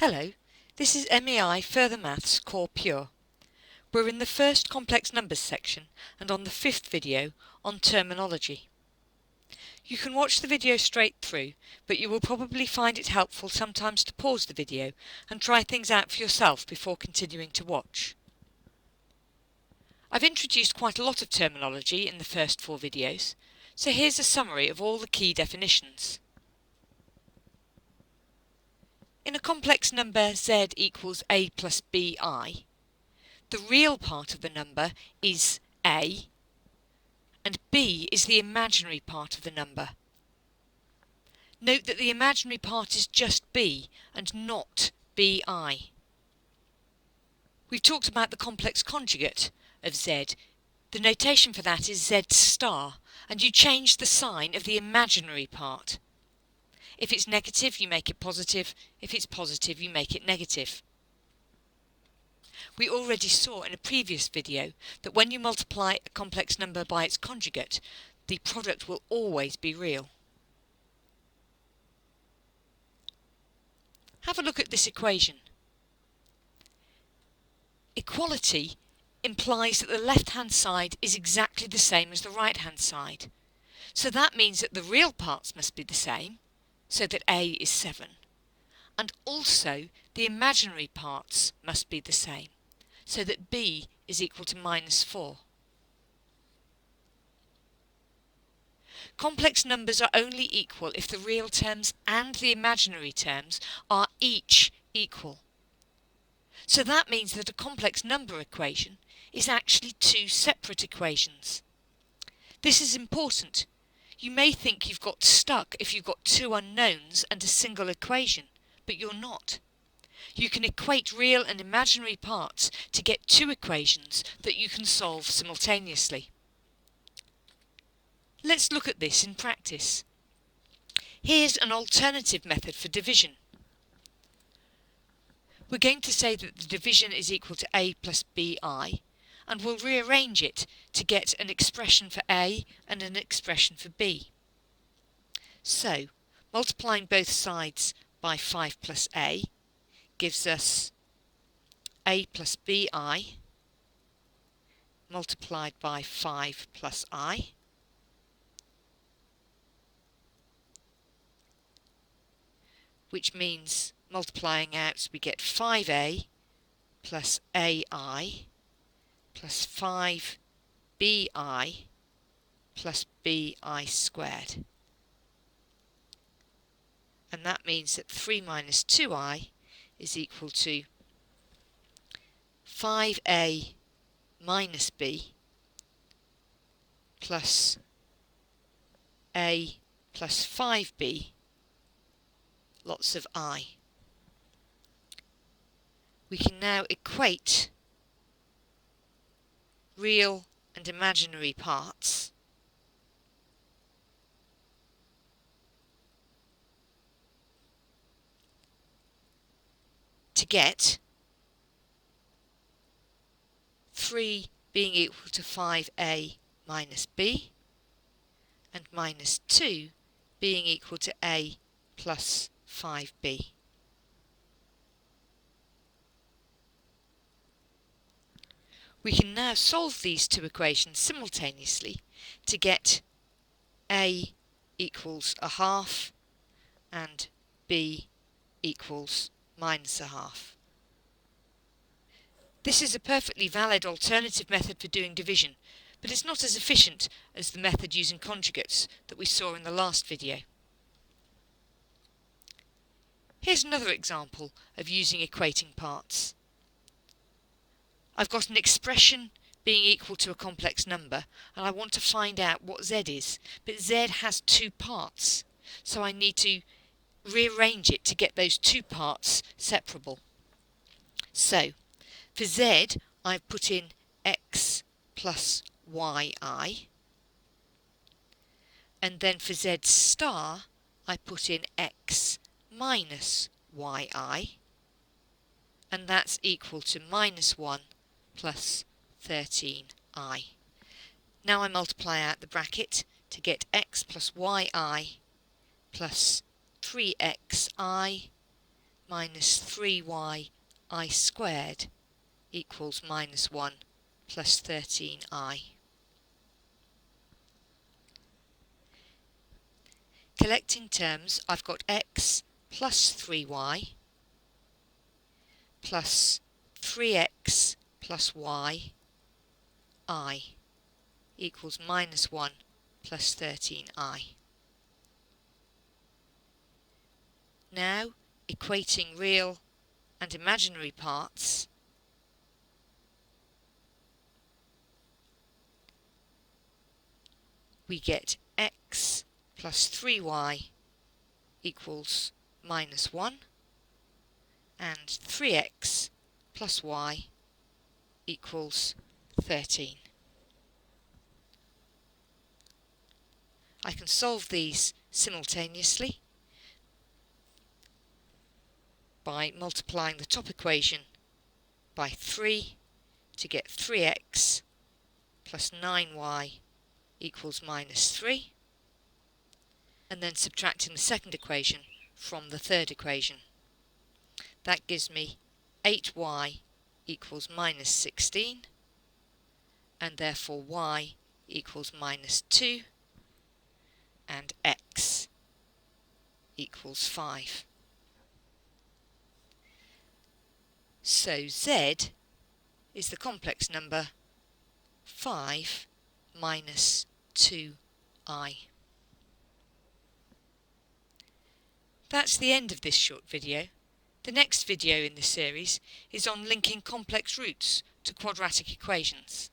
Hello, this is MEI Further Maths Core Pure. We're in the first complex numbers section and on the fifth video on terminology. You can watch the video straight through, but you will probably find it helpful sometimes to pause the video and try things out for yourself before continuing to watch. I've introduced quite a lot of terminology in the first 4 videos, so here's a summary of all the key definitions. In a complex number z equals a plus bi, the real part of the number is a, and b is the imaginary part of the number. Note that the imaginary part is just b and not bi. We've talked about the complex conjugate of z. The notation for that is z star, and you change the sign of the imaginary part. If it's negative, you make it positive. If it's positive, you make it negative. We already saw in a previous video that when you multiply a complex number by its conjugate, the product will always be real. Have a look at this equation. Equality implies that the left-hand side is exactly the same as the right-hand side. So that means that the real parts must be the same, so that a is 7, and also the imaginary parts must be the same, so that b is equal to -4. Complex numbers are only equal if the real terms and the imaginary terms are each equal. So that means that a complex number equation is actually 2 separate equations. This is important. You may think you've got stuck if you've got 2 unknowns and a single equation, but you're not. You can equate real and imaginary parts to get 2 equations that you can solve simultaneously. Let's look at this in practice. Here's an alternative method for division. We're going to say that the division is equal to a plus bi, and we'll rearrange it to get an expression for a and an expression for b. So, multiplying both sides by 5 plus a gives us a plus bi multiplied by 5 plus I, which means multiplying out we get 5a plus ai plus 5bi plus bi squared. And that means that 3 minus 2i is equal to 5a minus b plus a plus 5b, lots of I. We can now equate real and imaginary parts to get 3 being equal to 5a minus b and minus 2 being equal to a plus 5b. We can now solve these 2 equations simultaneously to get a equals a half and b equals minus a half. This is a perfectly valid alternative method for doing division, but it's not as efficient as the method using conjugates that we saw in the last video. Here's another example of using equating parts. I've got an expression being equal to a complex number, and I want to find out what z is, but z has 2 parts, so I need to rearrange it to get those 2 parts separable. So, for z, I've put in x plus yi, and then for z star, I put in x minus yi, and that's equal to -1 plus 13i. Now I multiply out the bracket to get x plus yi plus 3xi minus 3y I squared equals minus 1 plus 13i. Collecting terms, I've got x plus 3y plus 3x plus y I equals minus 1 plus 13i. Now, equating real and imaginary parts, we get x plus 3y equals minus 1 and 3x plus y equals 13. I can solve these simultaneously by multiplying the top equation by 3 to get 3x plus 9y equals minus 3, and then subtracting the second equation from the third equation. That gives me 8y equals minus 16, and therefore y equals minus 2, and x equals 5. So z is the complex number 5 minus 2i. That's the end of this short video. The next video in this series is on linking complex roots to quadratic equations.